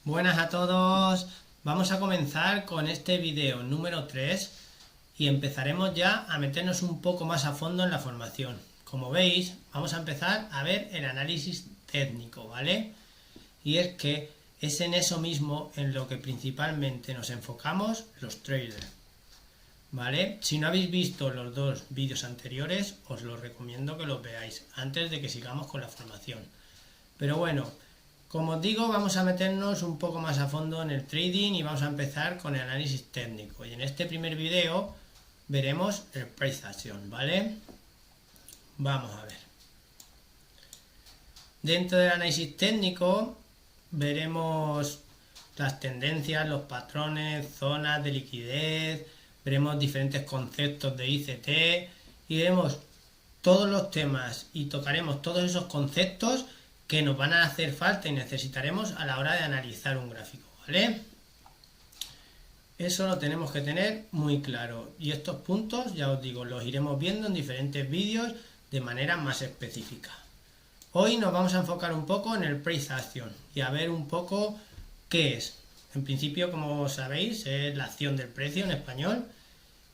Buenas a todos, vamos a comenzar con este vídeo número 3 y empezaremos ya a meternos un poco más a fondo en la formación. Como veis, vamos a empezar a ver el análisis técnico, ¿vale? Y es que es en eso mismo en lo que principalmente nos enfocamos los traders, ¿vale? Si no habéis visto los dos vídeos anteriores, os los recomiendo que los veáis antes de que sigamos con la formación. Pero bueno, como os digo, vamos a meternos un poco más a fondo en el trading y vamos a empezar con el análisis técnico. Y en este primer video veremos el price action, ¿vale? Vamos a ver. Dentro del análisis técnico veremos las tendencias, los patrones, zonas de liquidez, veremos diferentes conceptos de ICT y veremos todos los temas y tocaremos todos esos conceptos que nos van a hacer falta y necesitaremos a la hora de analizar un gráfico, ¿vale? Eso lo tenemos que tener muy claro y estos puntos, ya os digo, los iremos viendo en diferentes vídeos de manera más específica. Hoy nos vamos a enfocar un poco en el price action y a ver un poco qué es. En principio, como sabéis, es la acción del precio en español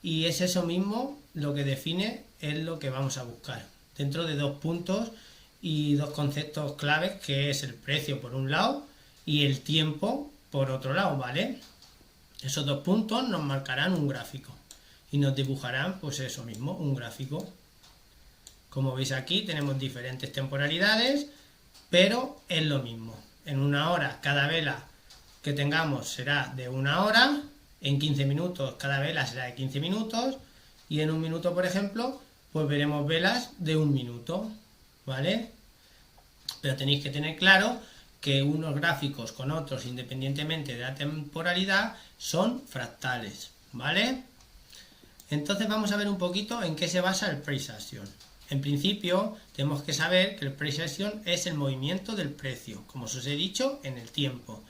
y es eso mismo lo que define, es lo que vamos a buscar dentro de dos puntos y dos conceptos claves, que es el precio por un lado y el tiempo por otro lado, ¿vale? Esos dos puntos nos marcarán un gráfico y nos dibujarán, pues eso mismo, un gráfico. Como veis aquí tenemos diferentes temporalidades, pero es lo mismo. En una hora cada vela que tengamos será de una hora, en 15 minutos cada vela será de 15 minutos y en un minuto, por ejemplo, pues veremos velas de un minuto, ¿vale? Pero tenéis que tener claro que unos gráficos con otros, independientemente de la temporalidad, son fractales, ¿vale? Entonces vamos a ver un poquito en qué se basa el price action. En principio, tenemos que saber que el price action es el movimiento del precio, como os he dicho, en el tiempo.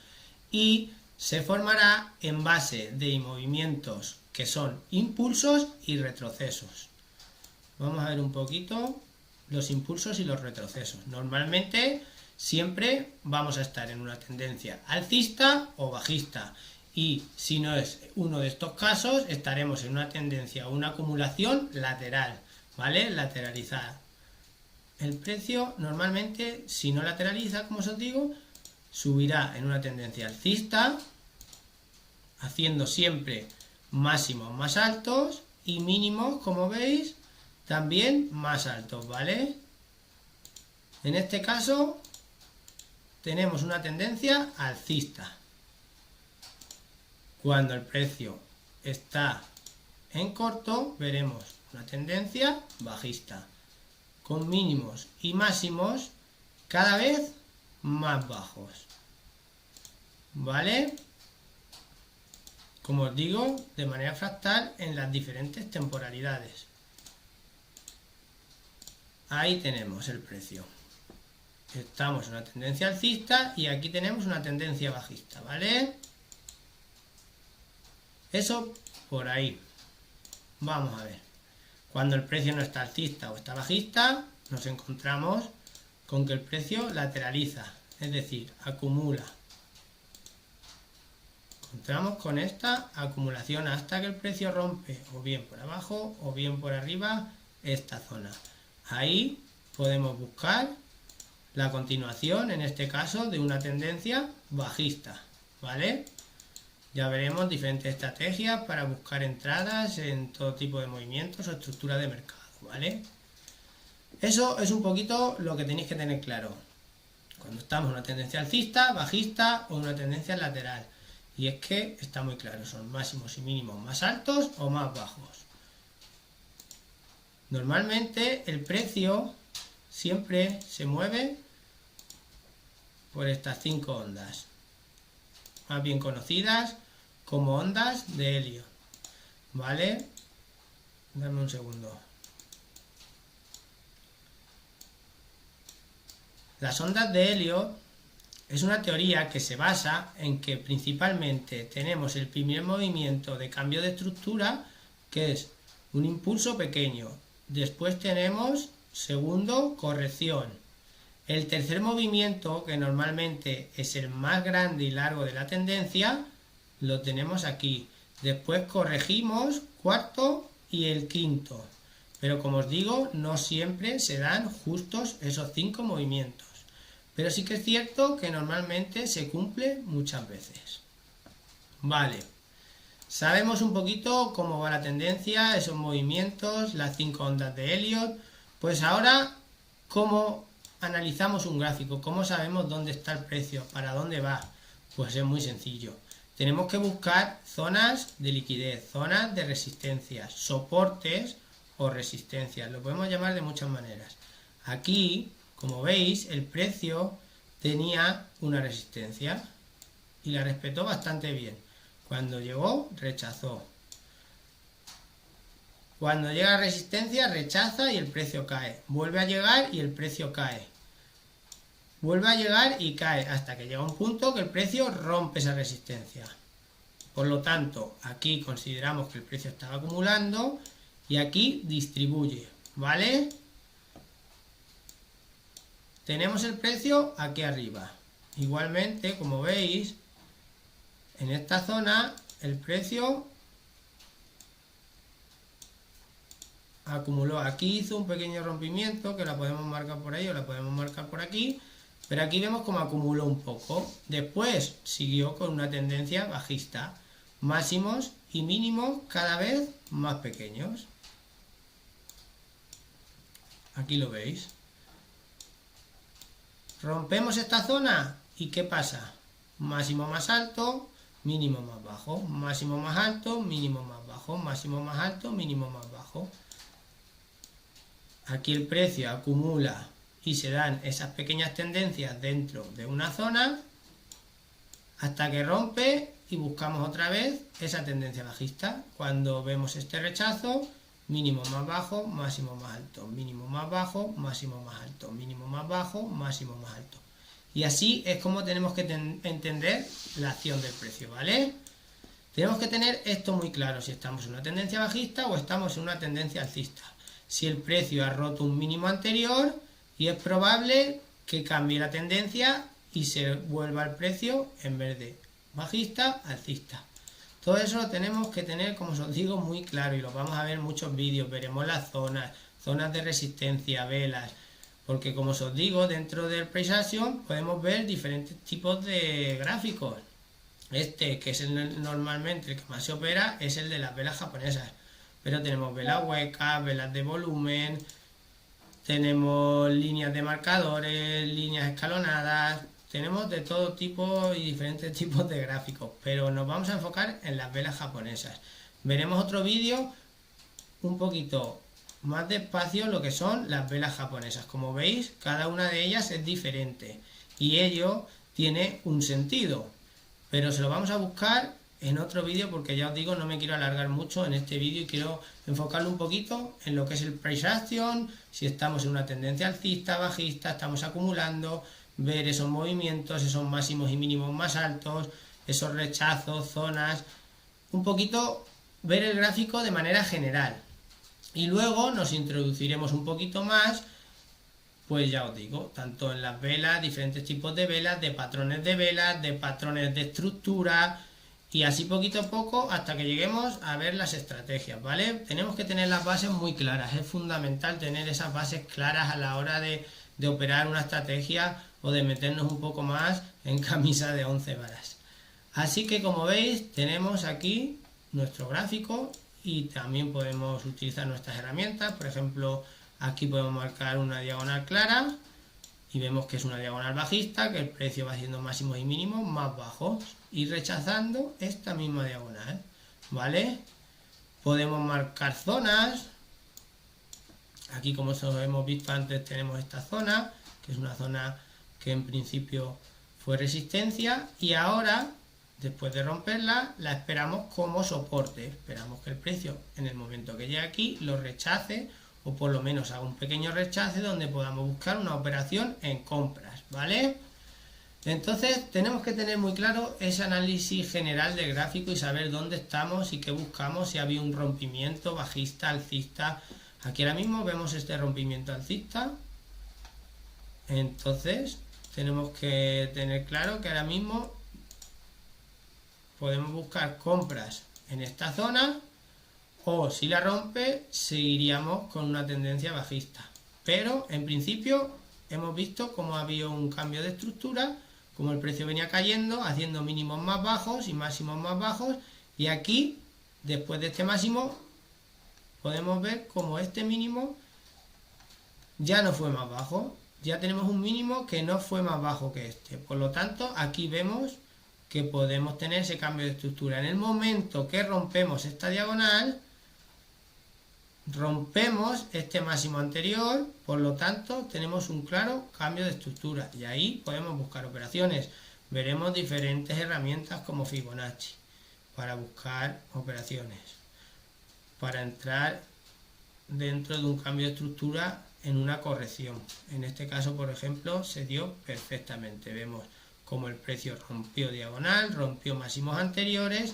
Y se formará en base de movimientos que son impulsos y retrocesos. Vamos a ver un poquito los impulsos y los retrocesos. Normalmente siempre vamos a estar en una tendencia alcista o bajista y si no es uno de estos casos estaremos en una tendencia o una acumulación lateral, ¿vale? Lateralizada. El precio normalmente, si no lateraliza, como os digo, subirá en una tendencia alcista haciendo siempre máximos más altos y mínimos, como veis, también más altos, ¿vale? En este caso tenemos una tendencia alcista. Cuando el precio está en corto veremos una tendencia bajista con mínimos y máximos cada vez más bajos, ¿vale? Como os digo, de manera fractal en las diferentes temporalidades. Ahí tenemos el precio. Estamos en una tendencia alcista y aquí tenemos una tendencia bajista, ¿vale? Eso por ahí. Vamos a ver. Cuando el precio no está alcista o está bajista, nos encontramos con que el precio lateraliza, es decir, acumula. Encontramos con esta acumulación hasta que el precio rompe o bien por abajo o bien por arriba esta zona. Ahí podemos buscar la continuación, en este caso, de una tendencia bajista, ¿vale? Ya veremos diferentes estrategias para buscar entradas en todo tipo de movimientos o estructuras de mercado, ¿vale? Eso es un poquito lo que tenéis que tener claro. Cuando estamos en una tendencia alcista, bajista o una tendencia lateral. Y es que está muy claro, son máximos y mínimos más altos o más bajos. Normalmente el precio siempre se mueve por estas 5 ondas, más bien conocidas como ondas de Elliott, ¿vale? Dame un segundo. Las ondas de Elliott es una teoría que se basa en que principalmente tenemos el primer movimiento de cambio de estructura, que es un impulso pequeño. Después tenemos segundo, corrección. El tercer movimiento, que normalmente es el más grande y largo de la tendencia, lo tenemos aquí. Después corregimos cuarto y el quinto. Pero como os digo, no siempre se dan justos esos 5 movimientos. Pero sí que es cierto que normalmente se cumple muchas veces. Vale. Sabemos un poquito cómo va la tendencia, esos movimientos, las 5 ondas de Elliott. Pues ahora, ¿cómo analizamos un gráfico? ¿Cómo sabemos dónde está el precio? ¿Para dónde va? Pues es muy sencillo. Tenemos que buscar zonas de liquidez, zonas de resistencia, soportes o resistencias. Lo podemos llamar de muchas maneras. Aquí, como veis, el precio tenía una resistencia y la respetó bastante bien. Cuando llegó, rechazó. Cuando llega a resistencia, rechaza y el precio cae. Vuelve a llegar y el precio cae. Vuelve a llegar y cae hasta que llega un punto que el precio rompe esa resistencia. Por lo tanto, aquí consideramos que el precio estaba acumulando y aquí distribuye, ¿vale? Tenemos el precio aquí arriba. Igualmente, como veis, en esta zona el precio acumuló. Aquí hizo un pequeño rompimiento que la podemos marcar por ahí o la podemos marcar por aquí. Pero aquí vemos cómo acumuló un poco. Después siguió con una tendencia bajista. Máximos y mínimos cada vez más pequeños. Aquí lo veis. Rompemos esta zona y ¿qué pasa? Máximo más alto, mínimo más bajo. Máximo más alto, mínimo más bajo. Máximo más alto, mínimo más bajo. Aquí el precio acumula y se dan esas pequeñas tendencias dentro de una zona hasta que rompe y buscamos otra vez esa tendencia bajista. Cuando vemos este rechazo, mínimo más bajo, máximo más alto, mínimo más bajo, máximo más alto, mínimo más bajo, máximo más alto. Y así es como tenemos que entender la acción del precio, ¿vale? Tenemos que tener esto muy claro, si estamos en una tendencia bajista o estamos en una tendencia alcista. Si el precio ha roto un mínimo anterior y es probable que cambie la tendencia y se vuelva el precio en vez de bajista, alcista. Todo eso lo tenemos que tener, como os digo, muy claro y lo vamos a ver en muchos vídeos. Veremos las zonas de resistencia, velas, porque como os digo, dentro del Price Action podemos ver diferentes tipos de gráficos. Este, que es normalmente el que más se opera, es el de las velas japonesas. Pero tenemos velas huecas, velas de volumen, tenemos líneas de marcadores, líneas escalonadas, tenemos de todo tipo y diferentes tipos de gráficos, pero nos vamos a enfocar en las velas japonesas. Veremos otro vídeo un poquito más despacio lo que son las velas japonesas. Como veis, cada una de ellas es diferente y ello tiene un sentido, pero se lo vamos a buscar en otro vídeo porque ya os digo, no me quiero alargar mucho en este vídeo y quiero enfocarlo un poquito en lo que es el Price Action, si estamos en una tendencia alcista, bajista, estamos acumulando, ver esos movimientos, esos máximos y mínimos más altos, esos rechazos, zonas, un poquito ver el gráfico de manera general. Y luego nos introduciremos un poquito más, pues ya os digo, tanto en las velas, diferentes tipos de velas, de patrones de estructura, y así poquito a poco hasta que lleguemos a ver las estrategias, ¿vale? Tenemos que tener las bases muy claras, es fundamental tener esas bases claras a la hora de operar una estrategia o de meternos un poco más en camisa de 11 varas. Así que como veis, tenemos aquí nuestro gráfico y también podemos utilizar nuestras herramientas. Por ejemplo, aquí podemos marcar una diagonal clara y vemos que es una diagonal bajista, que el precio va haciendo máximos y mínimos más bajos y rechazando esta misma diagonal, ¿vale? Podemos marcar zonas. Aquí, como hemos visto antes, tenemos esta zona, que es una zona que en principio fue resistencia y ahora, después de romperla, la esperamos como soporte. Esperamos que el precio, en el momento que llegue aquí, lo rechace o por lo menos haga un pequeño rechace donde podamos buscar una operación en compras, ¿vale? Entonces tenemos que tener muy claro ese análisis general del gráfico y saber dónde estamos y qué buscamos, si había un rompimiento bajista, alcista. Aquí ahora mismo vemos este rompimiento alcista Entonces tenemos que tener claro que ahora mismo podemos buscar compras en esta zona, o si la rompe seguiríamos con una tendencia bajista. Pero en principio hemos visto cómo ha habido un cambio de estructura, como el precio venía cayendo, haciendo mínimos más bajos y máximos más bajos, y aquí, después de este máximo, podemos ver como este mínimo ya no fue más bajo, ya tenemos un mínimo que no fue más bajo que este. Por lo tanto, aquí vemos que podemos tener ese cambio de estructura. En el momento que rompemos esta diagonal, rompemos este máximo anterior, por lo tanto tenemos un claro cambio de estructura y ahí podemos buscar operaciones. Veremos diferentes herramientas como Fibonacci para buscar operaciones, para entrar dentro de un cambio de estructura en una corrección. En este caso, por ejemplo, se dio perfectamente. Vemos como el precio rompió diagonal, rompió máximos anteriores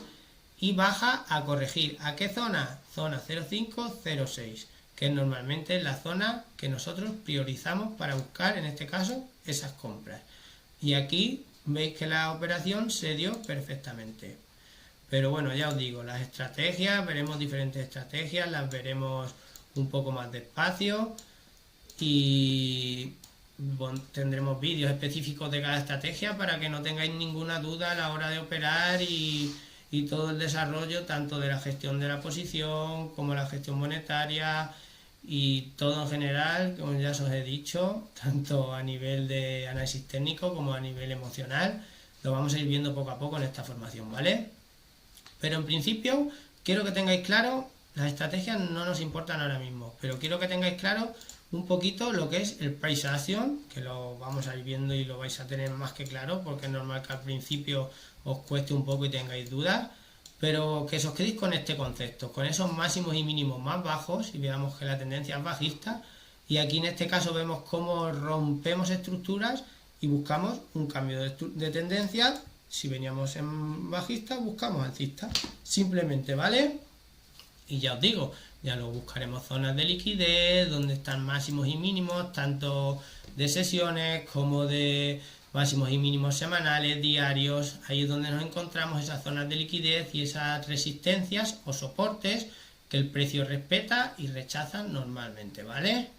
y baja a corregir. ¿A qué zona? Zona 0,506, que es normalmente la zona que nosotros priorizamos para buscar, en este caso, esas compras. Y aquí veis que la operación se dio perfectamente. Pero bueno, ya os digo, las estrategias, veremos diferentes estrategias, las veremos un poco más despacio y tendremos vídeos específicos de cada estrategia para que no tengáis ninguna duda a la hora de operar y todo el desarrollo tanto de la gestión de la posición como la gestión monetaria y todo en general, como ya os he dicho, tanto a nivel de análisis técnico como a nivel emocional, lo vamos a ir viendo poco a poco en esta formación, ¿vale? Pero en principio quiero que tengáis claro, las estrategias no nos importan ahora mismo, pero quiero que tengáis claro un poquito lo que es el price action, que lo vamos a ir viendo y lo vais a tener más que claro, porque es normal que al principio os cueste un poco y tengáis dudas, pero que os quedéis con este concepto, con esos máximos y mínimos más bajos, y veamos que la tendencia es bajista, y aquí en este caso vemos cómo rompemos estructuras y buscamos un cambio de tendencia. Si veníamos en bajista, buscamos alcista, simplemente, ¿vale? Y ya os digo, ya lo buscaremos zonas de liquidez, donde están máximos y mínimos, tanto de sesiones como de máximos y mínimos semanales, diarios. Ahí es donde nos encontramos esas zonas de liquidez y esas resistencias o soportes que el precio respeta y rechaza normalmente, ¿vale?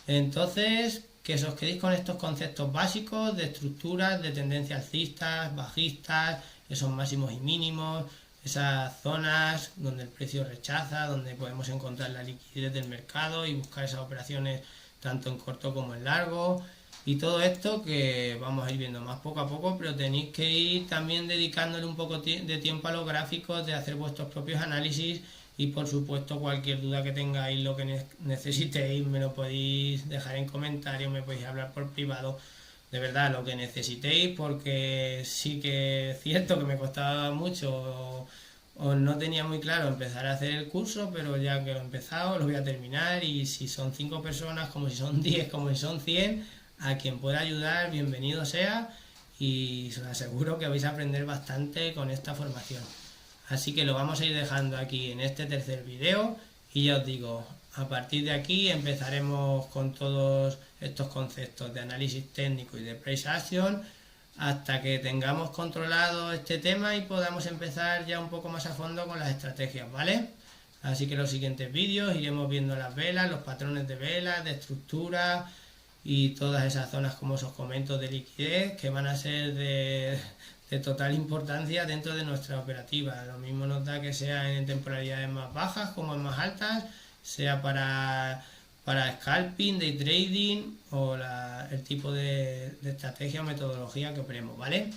Entonces, que os quedéis con estos conceptos básicos de estructuras, de tendencias alcistas, bajistas, esos máximos y mínimos, esas zonas donde el precio rechaza, donde podemos encontrar la liquidez del mercado y buscar esas operaciones tanto en corto como en largo, y todo esto que vamos a ir viendo más poco a poco, pero tenéis que ir también dedicándole un poco de tiempo a los gráficos, de hacer vuestros propios análisis, y por supuesto cualquier duda que tengáis, lo que necesitéis, me lo podéis dejar en comentarios, me podéis hablar por privado, de verdad, lo que necesitéis, porque sí que es cierto que me costaba mucho o no tenía muy claro empezar a hacer el curso, pero ya que lo he empezado, lo voy a terminar, y si son 5 personas, como si son 10, como si son 100, a quien pueda ayudar, bienvenido sea, y os aseguro que vais a aprender bastante con esta formación. Así que lo vamos a ir dejando aquí en este tercer video, y ya os digo, a partir de aquí empezaremos con todos estos conceptos de análisis técnico y de price action hasta que tengamos controlado este tema y podamos empezar ya un poco más a fondo con las estrategias, ¿vale? Así que en los siguientes vídeos iremos viendo las velas, los patrones de velas, de estructura y todas esas zonas, como os comento, de liquidez, que van a ser de total importancia dentro de nuestra operativa. Lo mismo nos da que sea en temporalidades más bajas como en más altas, sea para scalping, day trading o el tipo de estrategia o metodología que operemos, ¿vale?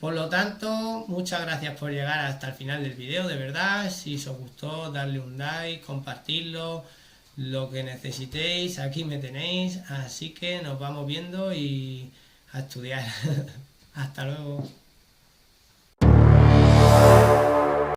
Por lo tanto, muchas gracias por llegar hasta el final del video, de verdad. Si os gustó, darle un like, compartirlo, lo que necesitéis, aquí me tenéis. Así que nos vamos viendo y a estudiar. Hasta luego.